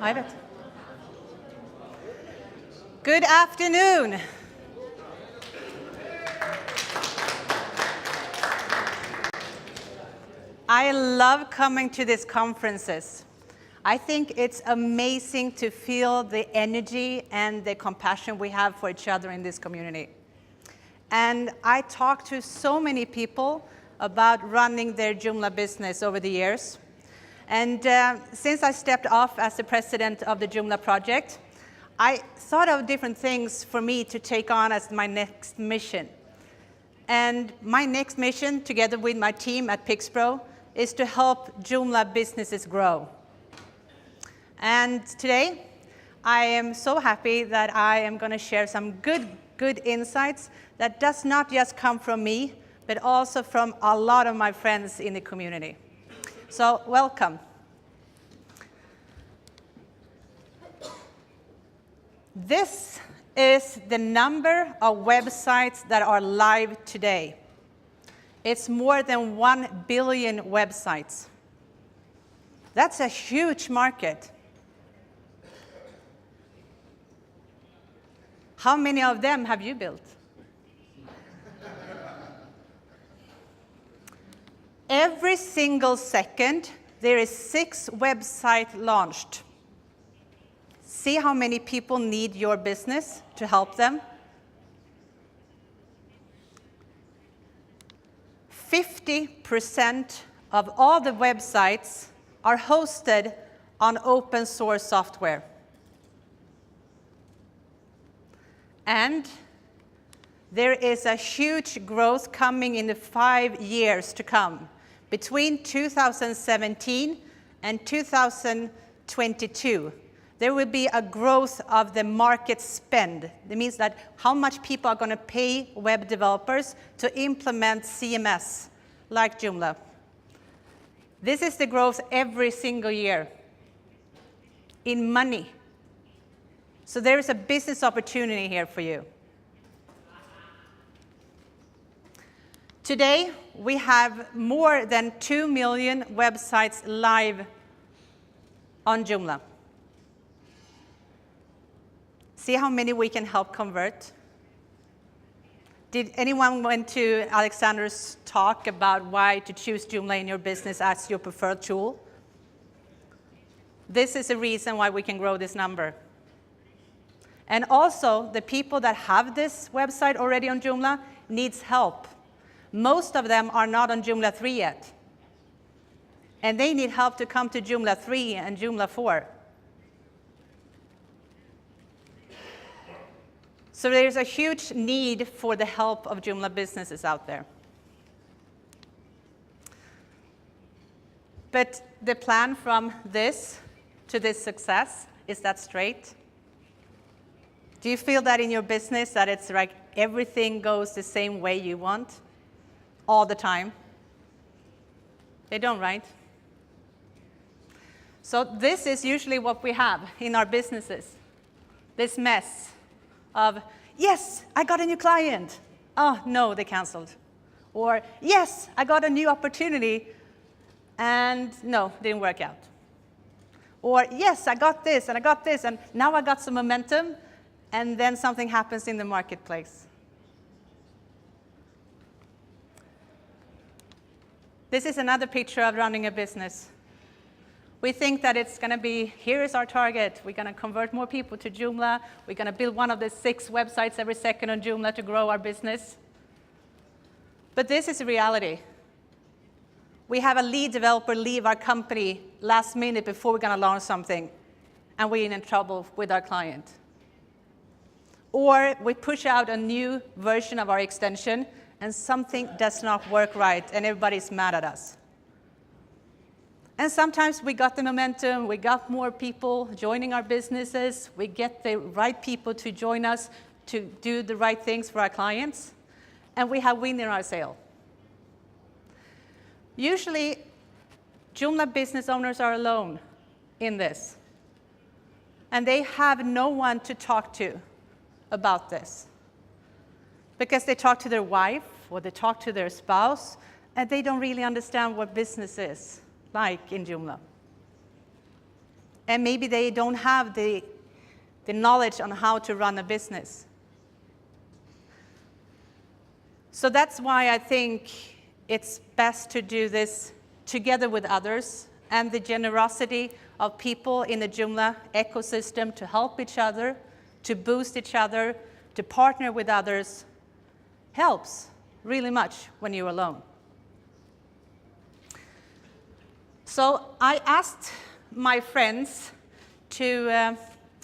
Hi, Beth. Good afternoon. I love coming to these conferences. I think it's amazing to feel the energy and the compassion we have for each other in this community. And I talked to so many people about running their Joomla business over the years. And since I stepped off as the president of the Joomla project, I thought of different things for me to take on as my next mission. And my next mission, together with my team at Pixpro, is to help Joomla businesses grow. And today, I am so happy that I am going to share some good insights that does not just come from me, but also from a lot of my friends in the community. So, welcome. This is the number of websites that are live today. It's more than 1 billion websites. That's a huge market. How many of them have you built? Every single second, there is 6 websites launched. See how many people need your business to help them? 50% of all the websites are hosted on open source software. And there is a huge growth coming in the 5 years to come. Between 2017 and 2022, there will be a growth of the market spend. That means that how much people are going to pay web developers to implement CMS like Joomla. This is the growth every single year in money. So there is a business opportunity here for you. Today, we have more than 2 million websites live on Joomla. See how many we can help convert? Did anyone went to Alexander's talk about why to choose Joomla in your business as your preferred tool? This is a reason why we can grow this number. And also, the people that have this website already on Joomla needs help. Most of them are not on Joomla 3 yet. And they need help to come to Joomla 3 and Joomla 4. So there's a huge need for the help of Joomla businesses out there. But the plan from this to this success, is that straight? Do you feel that in your business that it's like everything goes the same way you want all the time? They don't, right? So this is usually what we have in our businesses. This mess of, yes, I got a new client. Oh, no, they canceled. Or, yes, I got a new opportunity, and no, didn't work out. Or, yes, I got this, and now I got some momentum, and then something happens in the marketplace. This is another picture of running a business. We think that it's going to be, here is our target. We're going to convert more people to Joomla. We're going to build one of the 6 websites every second on Joomla to grow our business. But this is a reality. We have a lead developer leave our company last minute before we're going to launch something, and we're in trouble with our client. Or we push out a new version of our extension, and something does not work right, and everybody's mad at us. And sometimes we got the momentum, we got more people joining our businesses, we get the right people to join us to do the right things for our clients, and we have win in our sale. Usually, Joomla business owners are alone in this, and they have no one to talk to about this. Because they talk to their wife, or they talk to their spouse, and they don't really understand what business is like in Joomla. and maybe they don't have the knowledge on how to run a business. So that's why I think it's best to do this together with others, and the generosity of people in the Joomla ecosystem to help each other, to boost each other, to partner with others, helps really much when you're alone. So I asked my friends to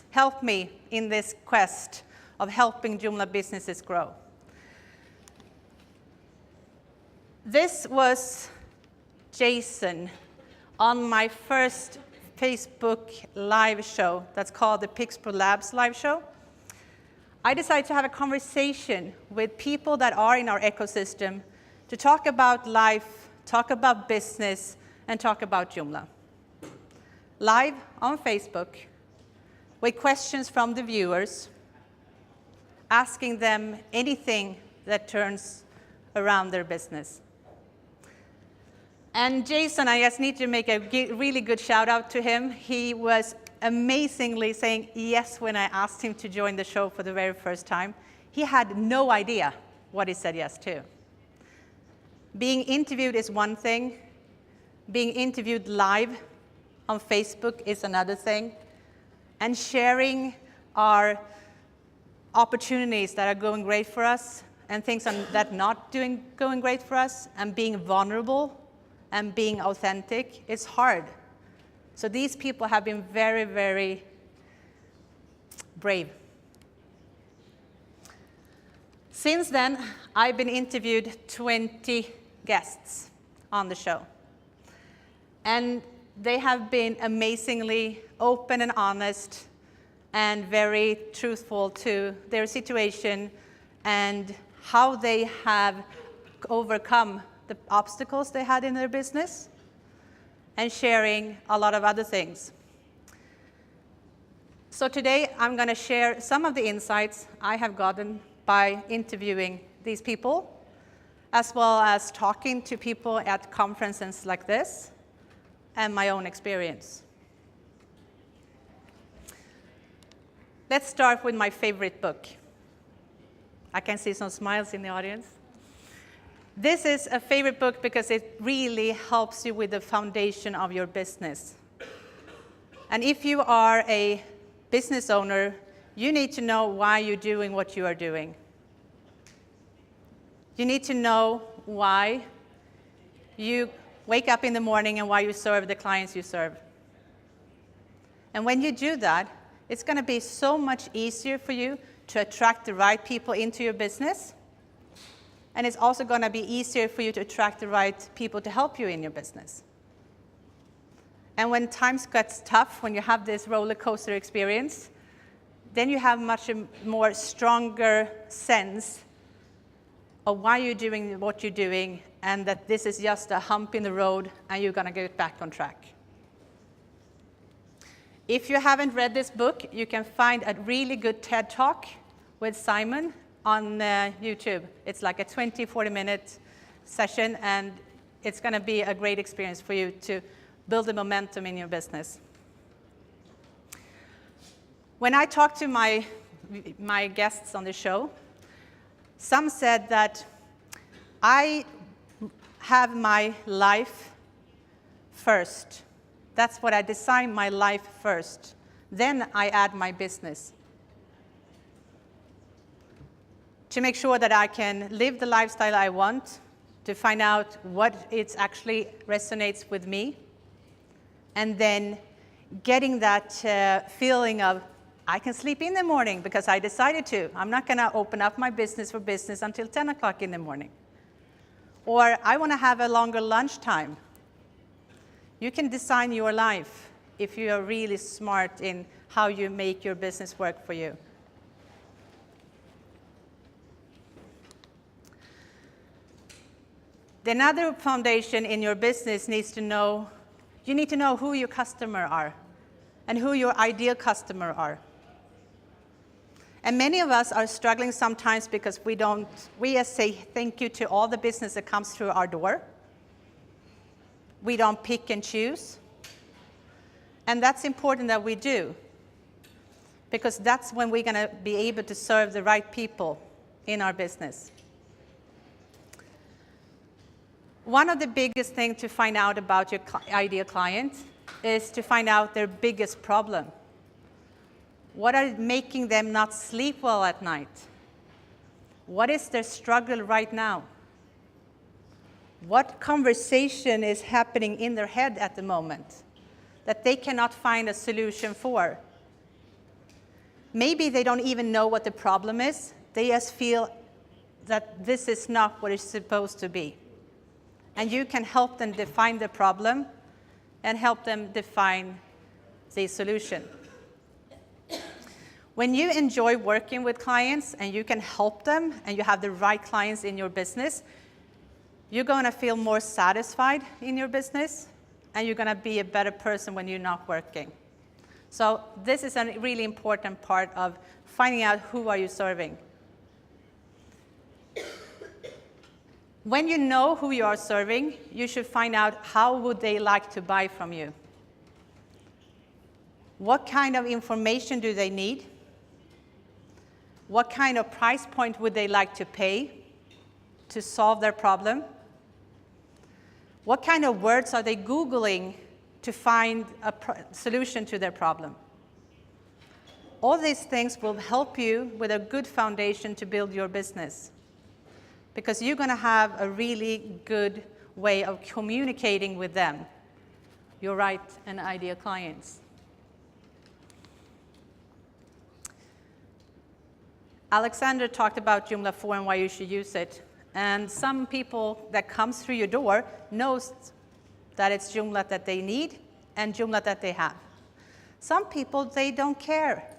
help me in this quest of helping Joomla businesses grow. This was Jason on my first Facebook live show that's called the Pixpro Labs live show. I decided to have a conversation with people that are in our ecosystem to talk about life, talk about business, and talk about Joomla. Live on Facebook, with questions from the viewers, asking them anything that turns around their business. And Jason, I just need to make a really good shout out to him. He was amazingly saying yes when I asked him to join the show for the very first time. He had no idea what he said yes to. Being interviewed is one thing. Being interviewed live on Facebook is another thing. And sharing our opportunities that are going great for us and things that are not going great for us, and being vulnerable and being authentic, it's hard. So these people have been very, very brave. Since then, I've been interviewed 20 guests on the show. And they have been amazingly open and honest and very truthful to their situation and how they have overcome the obstacles they had in their business, and sharing a lot of other things. So today I'm going to share some of the insights I have gotten by interviewing these people, as well as talking to people at conferences like this, and my own experience. Let's start with my favorite book. I can see some smiles in the audience. This is a favorite book because it really helps you with the foundation of your business. And if you are a business owner, you need to know why you're doing what you are doing. You need to know why you wake up in the morning and why you serve the clients you serve. And when you do that, it's going to be so much easier for you to attract the right people into your business. And it's also going to be easier for you to attract the right people to help you in your business. And when times get tough, when you have this roller coaster experience, then you have much more stronger sense of why you're doing what you're doing, and that this is just a hump in the road and you're going to get back on track. If you haven't read this book, you can find a really good TED Talk with Simon on YouTube. It's like a 20-40 minute session, and it's going to be a great experience for you to build the momentum in your business. When I talked to my guests on the show, some said that I have my life first. That's what I design my life first. Then I add my business, to make sure that I can live the lifestyle I want, to find out what it actually resonates with me, and then getting that feeling of, I can sleep in the morning because I decided to. I'm not going to open up my business for business until 10 o'clock in the morning. Or I want to have a longer lunchtime. You can design your life if you are really smart in how you make your business work for you. Another foundation in your business needs to know, you need to know who your customer are and who your ideal customer are. And many of us are struggling sometimes because we just say thank you to all the business that comes through our door. We don't pick and choose. And that's important that we do, because that's when we're going to be able to serve the right people in our business. One of the biggest things to find out about your ideal client is to find out their biggest problem. What are making them not sleep well at night? What is their struggle right now? What conversation is happening in their head at the moment that they cannot find a solution for? Maybe they don't even know what the problem is. They just feel that this is not what it's supposed to be. And you can help them define the problem and help them define the solution. When you enjoy working with clients and you can help them and you have the right clients in your business, you're going to feel more satisfied in your business, and you're going to be a better person when you're not working. So this is a really important part of finding out who are you serving. When you know who you are serving, you should find out how would they like to buy from you. What kind of information do they need? What kind of price point would they like to pay to solve their problem? What kind of words are they Googling to find a solution to their problem? All these things will help you with a good foundation to build your business, because you're going to have a really good way of communicating with them, your right and ideal clients. Alexander talked about Joomla 4 and why you should use it. And some people that comes through your door knows that it's Joomla that they need and Joomla that they have. Some people, they don't care.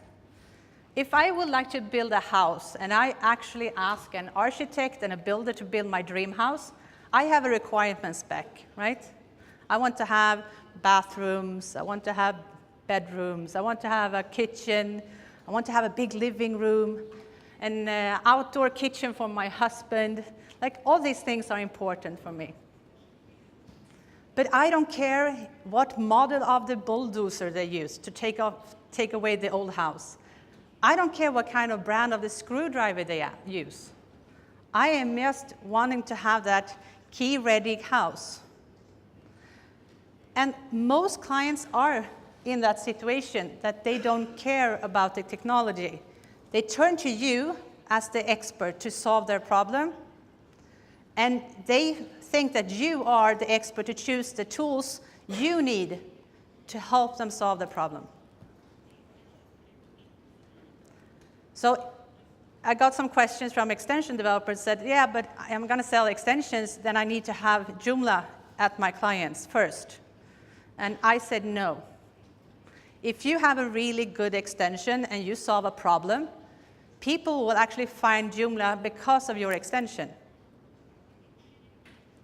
If I would like to build a house and I actually ask an architect and a builder to build my dream house, I have a requirement spec, right? I want to have bathrooms, I want to have bedrooms, I want to have a kitchen, I want to have a big living room, an outdoor kitchen for my husband. Like, all these things are important for me. But I don't care what model of the bulldozer they use to take away the old house. I don't care what kind of brand of the screwdriver they use. I am just wanting to have that key-ready house. And most clients are in that situation, that they don't care about the technology. They turn to you as the expert to solve their problem, and they think that you are the expert to choose the tools you need to help them solve the problem. So I got some questions from extension developers that said, yeah, but I'm going to sell extensions, then I need to have Joomla at my clients first. And I said no. If you have a really good extension and you solve a problem, people will actually find Joomla because of your extension.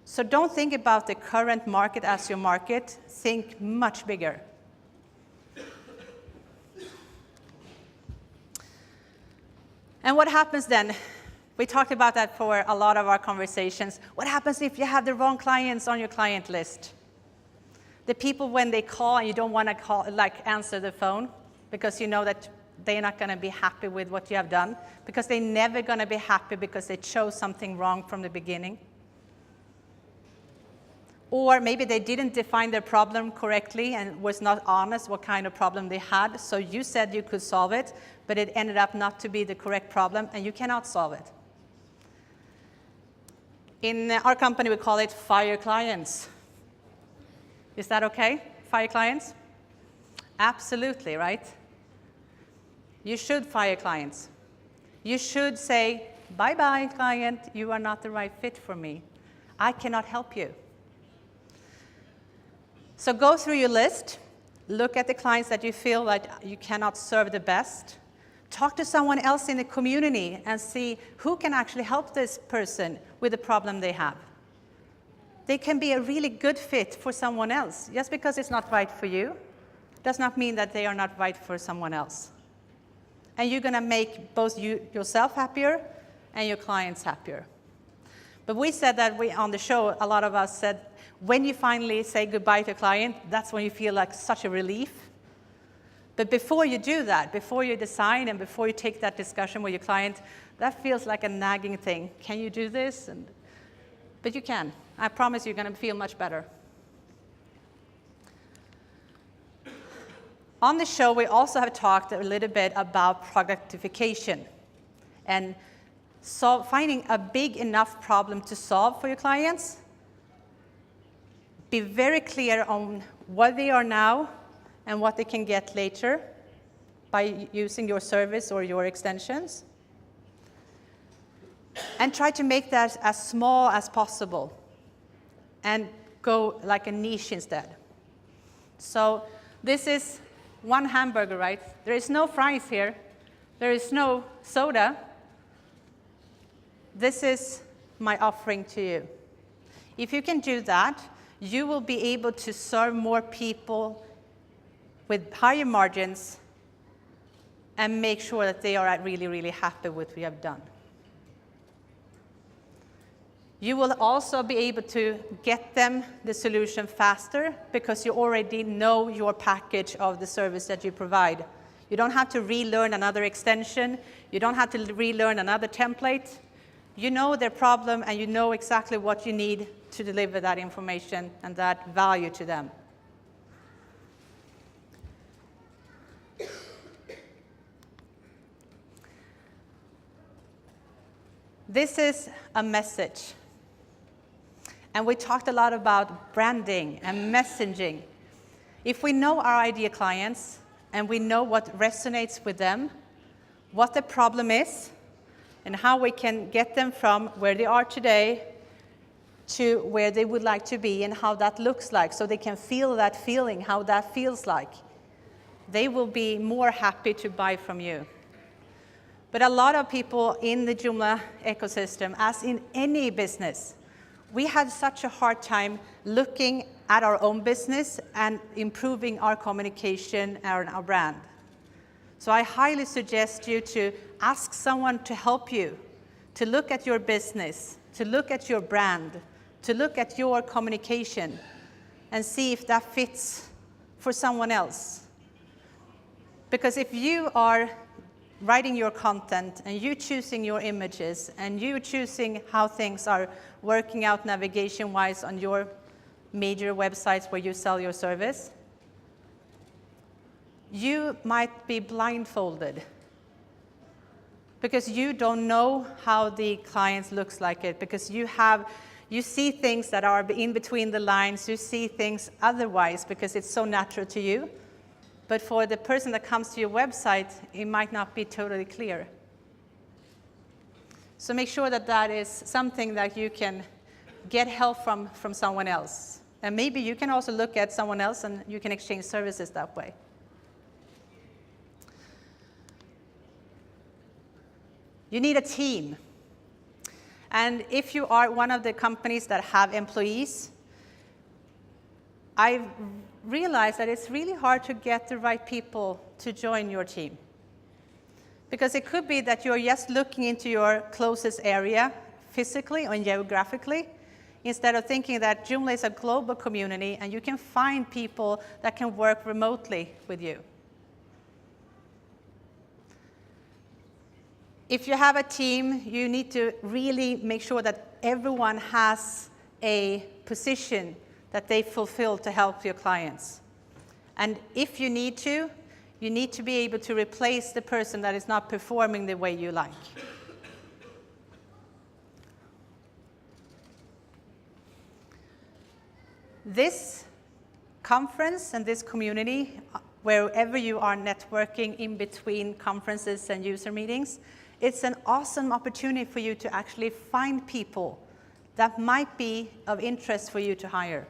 So don't think about the current market as your market. Think much bigger. And what happens then? We talked about that for a lot of our conversations. What happens if you have the wrong clients on your client list? The people, when they call and you don't want to answer the phone because you know that they're not going to be happy with what you have done, because they're never going to be happy because they chose something wrong from the beginning. Or maybe they didn't define their problem correctly and was not honest what kind of problem they had, so you said you could solve it, but it ended up not to be the correct problem, and you cannot solve it. In our company, we call it fire clients. Is that okay? Fire clients? Absolutely, right? You should fire clients. You should say, bye-bye, client, you are not the right fit for me. I cannot help you. So go through your list, look at the clients that you feel like you cannot serve the best, talk to someone else in the community and see who can actually help this person with the problem they have. They can be a really good fit for someone else. Just because it's not right for you does not mean that they are not right for someone else. And you're going to make both yourself happier and your clients happier. But we said that on the show, a lot of us said, when you finally say goodbye to a client, that's when you feel like such a relief. But before you do that, before you design and before you take that discussion with your client, that feels like a nagging thing. Can you do this? But you can. I promise you're going to feel much better. On the show, we also have talked a little bit about productification and finding a big enough problem to solve for your clients. Be very clear on what they are now and what they can get later by using your service or your extensions. And try to make that as small as possible and go like a niche instead. So this is one hamburger, right? There is no fries here. There is no soda. This is my offering to you. If you can do that, you will be able to serve more people with higher margins and make sure that they are really, really happy with what you have done. You will also be able to get them the solution faster because you already know your package of the service that you provide. You don't have to relearn another extension. You don't have to relearn another template. You know their problem and you know exactly what you need to deliver that information and that value to them. This is a message. And we talked a lot about branding and messaging. If we know our ideal clients and we know what resonates with them, what the problem is, and how we can get them from where they are today to where they would like to be and how that looks like, so they can feel that feeling, how that feels like, they will be more happy to buy from you. But a lot of people in the Joomla ecosystem, as in any business, we had such a hard time looking at our own business and improving our communication and our brand. So I highly suggest you to ask someone to help you, to look at your business, to look at your brand, to look at your communication, and see if that fits for someone else. Because if you are writing your content and you choosing your images and you choosing how things are working out navigation-wise on your major websites where you sell your service, you might be blindfolded because you don't know how the client looks like it, because you see things that are in between the lines, you see things otherwise because it's so natural to you. But for the person that comes to your website, it might not be totally clear. So make sure that that is something that you can get help from someone else. And maybe you can also look at someone else and you can exchange services that way. You need a team. And if you are one of the companies that have employees, I've realized that it's really hard to get the right people to join your team. Because it could be that you're just looking into your closest area physically or geographically, instead of thinking that Joomla is a global community and you can find people that can work remotely with you. If you have a team, you need to really make sure that everyone has a position that they fulfill to help your clients. And if you need to be able to replace the person that is not performing the way you like. This conference and this community, wherever you are networking in between conferences and user meetings, it's an awesome opportunity for you to actually find people that might be of interest for you to hire.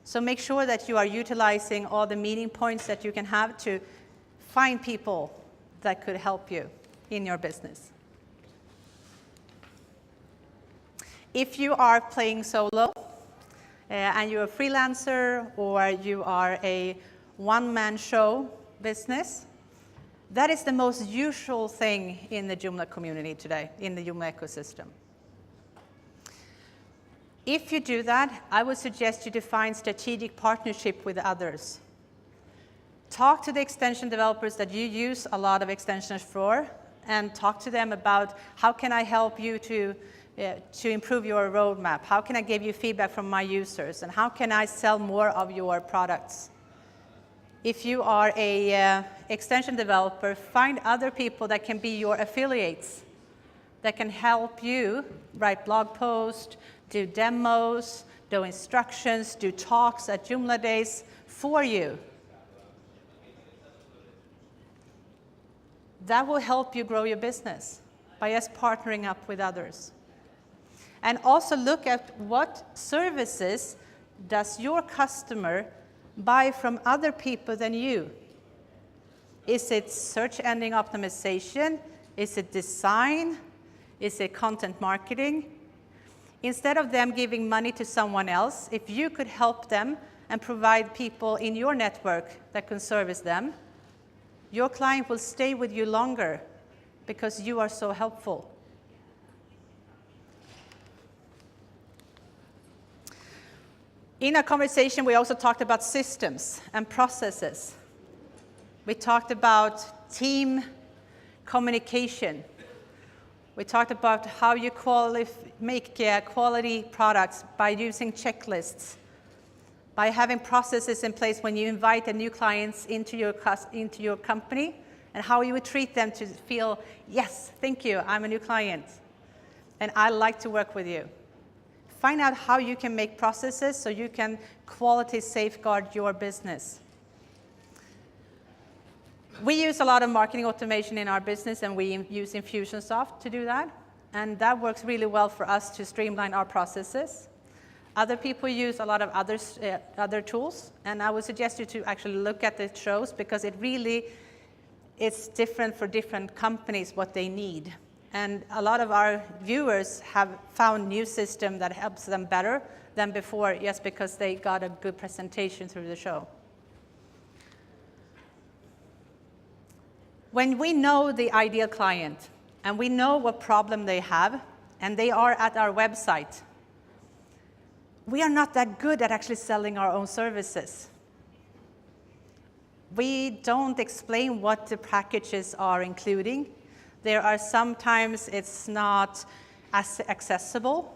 So make sure that you are utilizing all the meeting points that you can have to find people that could help you in your business. If you are playing solo and you're a freelancer or you are a one-man show business, that is the most usual thing in the Joomla community today, in the Joomla ecosystem. If you do that, I would suggest you define strategic partnership with others. Talk to the extension developers that you use a lot of extensions for, and talk to them about how can I help you to improve your roadmap? How can I give you feedback from my users? And how can I sell more of your products? If you are a extension developer, find other people that can be your affiliates, that can help you write blog posts, do demos, do instructions, do talks at Joomla Days for you. That will help you grow your business by just partnering up with others. And also look at what services does your customer buy from other people than you. Is it search engine optimization? Is it design? Is it content marketing? Instead of them giving money to someone else, if you could help them and provide people in your network that can service them, your client will stay with you longer because you are so helpful. In our conversation, we also talked about systems and processes. We talked about team communication. We talked about how you make quality products by using checklists, by having processes in place when you invite a new client into your company, and how you would treat them to feel, yes, thank you, I'm a new client, and I like to work with you. Find out how you can make processes so you can quality safeguard your business. We use a lot of marketing automation in our business, and we use Infusionsoft to do that. And that works really well for us to streamline our processes. Other people use a lot of other tools, and I would suggest you to actually look at the shows because it's different for different companies what they need. And a lot of our viewers have found new system that helps them better than before, just because they got a good presentation through the show. When we know the ideal client, and we know what problem they have, and they are at our website, we are not that good at actually selling our own services. We don't explain what the packages are including. There are sometimes it's not as accessible.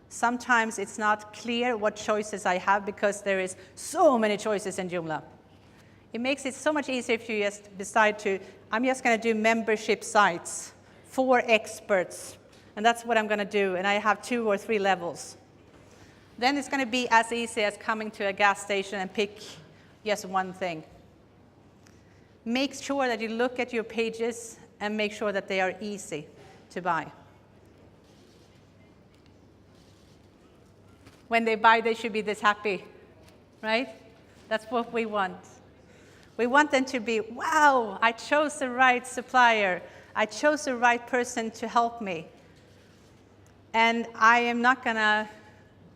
Sometimes it's not clear what choices I have because there is so many choices in Joomla. It makes it so much easier if you just decide I'm just going to do membership sites for experts, and that's what I'm going to do, and I have 2 or 3 levels. Then it's going to be as easy as coming to a gas station and pick just one thing. Make sure that you look at your pages and make sure that they are easy to buy. When they buy, they should be this happy, right? That's what we want. We want them to be, wow, I chose the right supplier. I chose the right person to help me. And I am not going to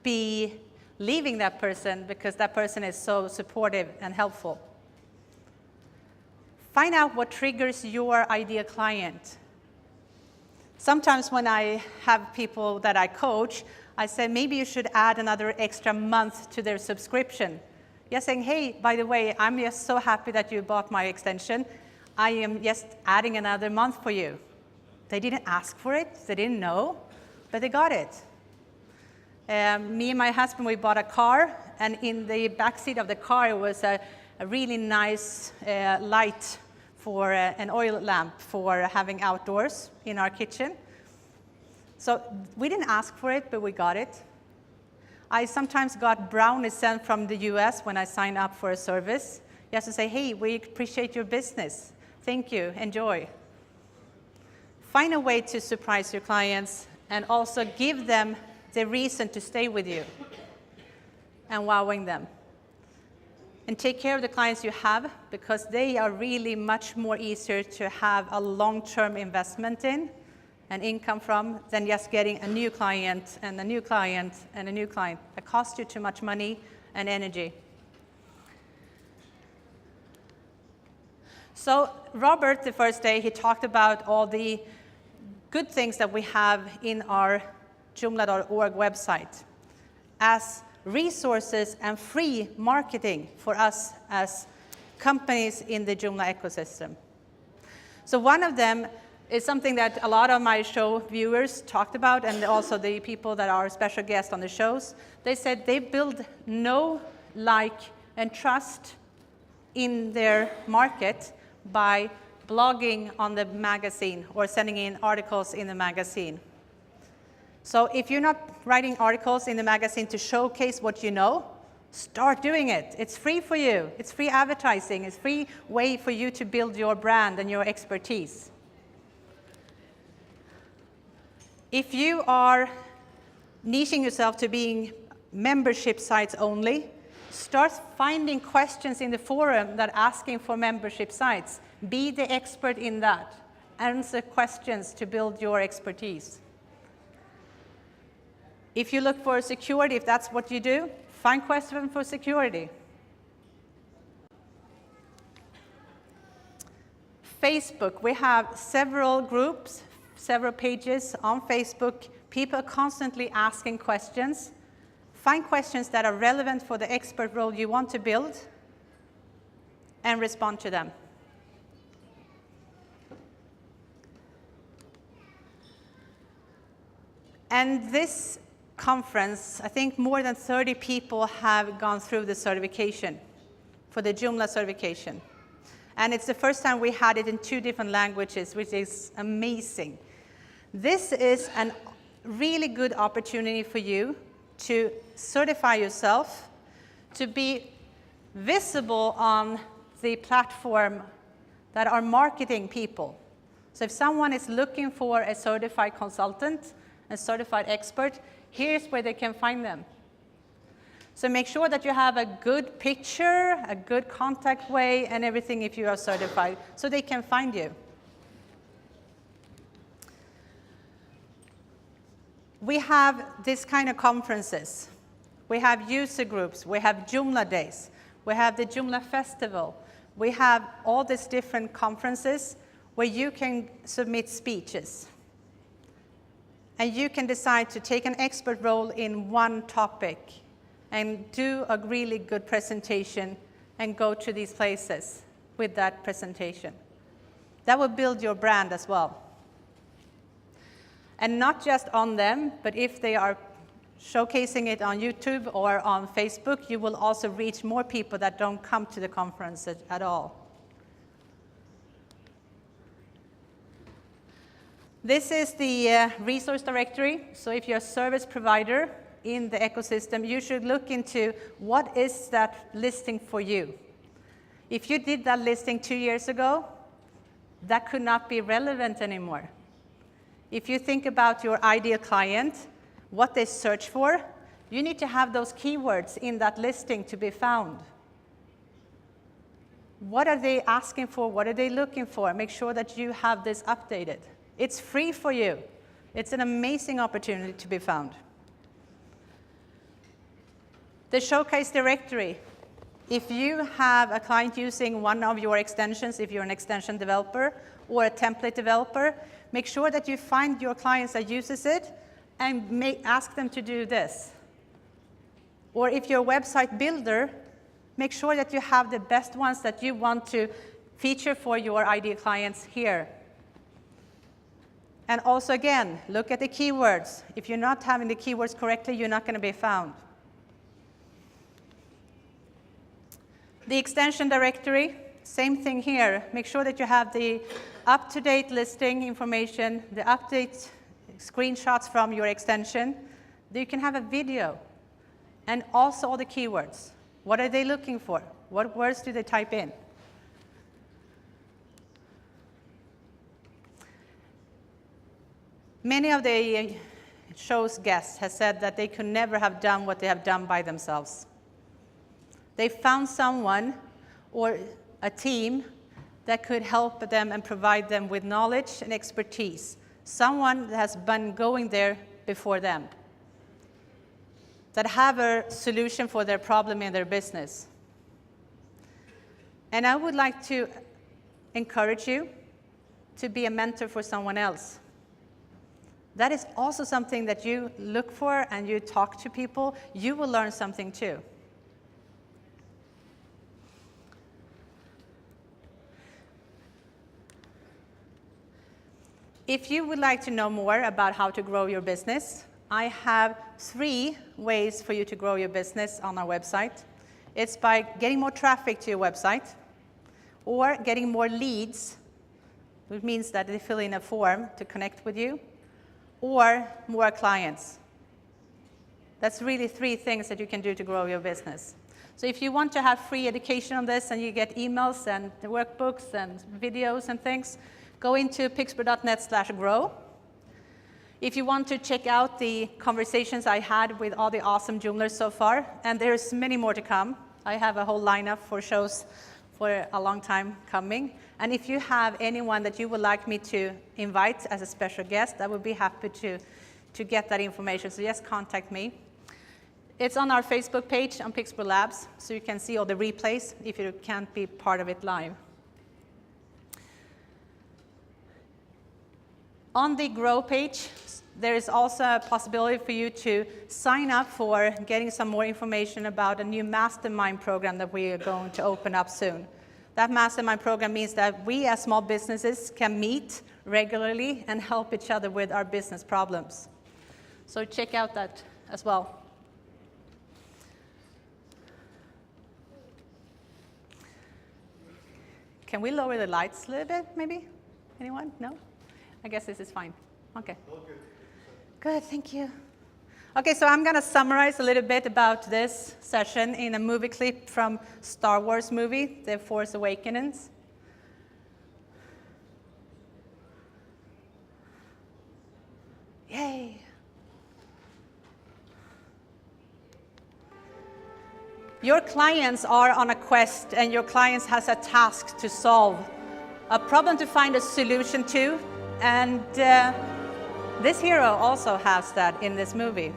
be leaving that person because that person is so supportive and helpful. Find out what triggers your ideal client. Sometimes when I have people that I coach, I say maybe you should add another extra month to their subscription. Just saying, hey, by the way, I'm just so happy that you bought my extension. I am just adding another month for you. They didn't ask for it, they didn't know, but they got it. Me and my husband, we bought a car, and in the back seat of the car was a really nice light for an oil lamp for having outdoors in our kitchen. So we didn't ask for it, but we got it. I sometimes got brownies sent from the US when I signed up for a service. You have to say, hey, we appreciate your business. Thank you, enjoy. Find a way to surprise your clients and also give them the reason to stay with you and wowing them. And take care of the clients you have because they are really much more easier to have a long-term investment in and income from than just getting a new client and a new client and a new client. That costs you too much money and energy. So Robert, the first day, he talked about all the good things that we have in our Joomla.org website as resources and free marketing for us as companies in the Joomla ecosystem. So one of them is something that a lot of my show viewers talked about, and also the people that are special guests on the shows. They said they build know, like, and trust in their market by blogging on the magazine or sending in articles in the magazine. So if you're not writing articles in the magazine to showcase what you know, start doing it. It's free for you. It's free advertising. It's a free way for you to build your brand and your expertise. If you are niching yourself to being membership sites only, start finding questions in the forum that are asking for membership sites. Be the expert in that. Answer questions to build your expertise. If you look for security, if that's what you do, find questions for security. Facebook, we have several groups, several pages on Facebook. People are constantly asking questions. Find questions that are relevant for the expert role you want to build and respond to them. And this conference, I think more than 30 people have gone through the certification, for the Joomla certification. And it's the first time we had it in 2 different languages, which is amazing. This is a really good opportunity for you to certify yourself, to be visible on the platform that are marketing people. So if someone is looking for a certified consultant, a certified expert, here's where they can find them. So make sure that you have a good picture, a good contact way, and everything if you are certified, so they can find you. We have this kind of conferences. We have user groups. We have Joomla Days. We have the Joomla Festival. We have all these different conferences where you can submit speeches. And you can decide to take an expert role in one topic and do a really good presentation and go to these places with that presentation. That will build your brand as well. And not just on them, but if they are showcasing it on YouTube or on Facebook, you will also reach more people that don't come to the conference at all. This is the resource directory. So if you're a service provider in the ecosystem, you should look into what is that listing for you. If you did that listing 2 years ago, that could not be relevant anymore. If you think about your ideal client, what they search for, you need to have those keywords in that listing to be found. What are they asking for? What are they looking for? Make sure that you have this updated. It's free for you. It's an amazing opportunity to be found. The showcase directory. If you have a client using one of your extensions, if you're an extension developer or a template developer, make sure that you find your clients that uses it and ask them to do this. Or if you're a website builder, make sure that you have the best ones that you want to feature for your ideal clients here. And also, again, look at the keywords. If you're not having the keywords correctly, you're not going to be found. The extension directory, same thing here. Make sure that you have the up-to-date listing information, the update screenshots from your extension. You can have a video, and also all the keywords. What are they looking for? What words do they type in? Many of the show's guests have said that they could never have done what they have done by themselves. They found someone or a team that could help them and provide them with knowledge and expertise. Someone that has been going there before them, that have a solution for their problem in their business. And I would like to encourage you to be a mentor for someone else. That is also something that you look for and you talk to people. You will learn something too. If you would like to know more about how to grow your business, I have 3 ways for you to grow your business on our website. It's by getting more traffic to your website, or getting more leads, which means that they fill in a form to connect with you, or more clients. That's really 3 things that you can do to grow your business. So if you want to have free education on this, and you get emails and workbooks and videos and things, go into pixper.net/grow. If you want to check out the conversations I had with all the awesome Joomlers so far, and there's many more to come. I have a whole lineup for shows for a long time coming. And if you have anyone that you would like me to invite as a special guest, I would be happy to get that information. So just contact me. It's on our Facebook page on Pixper Labs, so you can see all the replays if you can't be part of it live. On the Grow page, there is also a possibility for you to sign up for getting some more information about a new mastermind program that we are going to open up soon. That mastermind program means that we as small businesses can meet regularly and help each other with our business problems. So check out that as well. Can we lower the lights a little bit, maybe? Anyone? No? I guess this is fine. Okay. Good, thank you. Okay, so I'm going to summarize a little bit about this session in a movie clip from Star Wars movie, The Force Awakens. Yay. Your clients are on a quest, and your clients has a task to solve, a problem to find a solution to, and this hero also has that in this movie.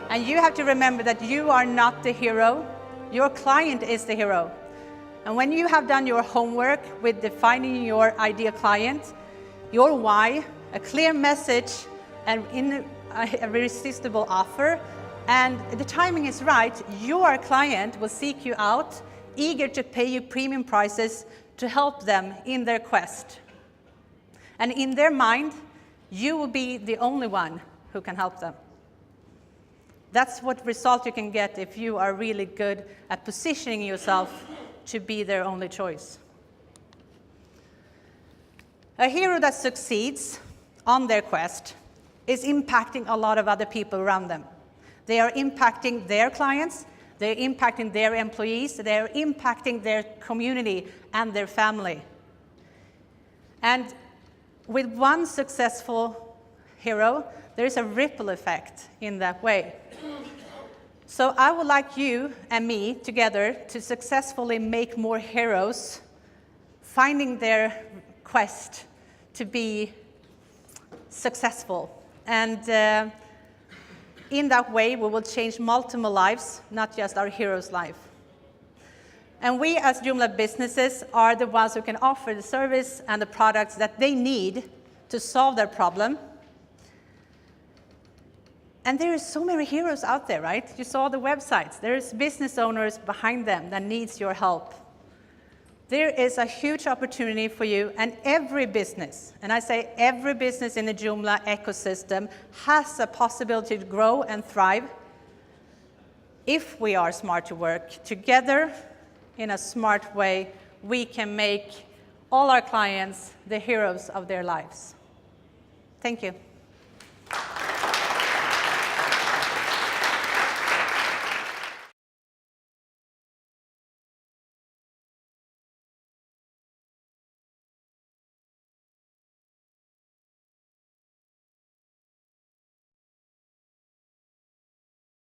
And you have to remember that you are not the hero. Your client is the hero. And when you have done your homework with defining your ideal client, your why, a clear message, and an irresistible offer, and the timing is right, your client will seek you out, eager to pay you premium prices to help them in their quest. And in their mind, you will be the only one who can help them. That's what result you can get if you are really good at positioning yourself to be their only choice. A hero that succeeds on their quest is impacting a lot of other people around them. They are impacting their clients, they're impacting their employees, they're impacting their community and their family. And with one successful hero, there is a ripple effect in that way. So I would like you and me together to successfully make more heroes, finding their quest to be successful. And in that way, we will change multiple lives, not just our hero's life. And we as Joomla businesses are the ones who can offer the service and the products that they need to solve their problem. And there are so many heroes out there, right? You saw the websites. There's business owners behind them that needs your help. There is a huge opportunity for you, and every business, and I say every business in the Joomla ecosystem, has a possibility to grow and thrive if we are smart to work together in a smart way. We can make all our clients the heroes of their lives. Thank you.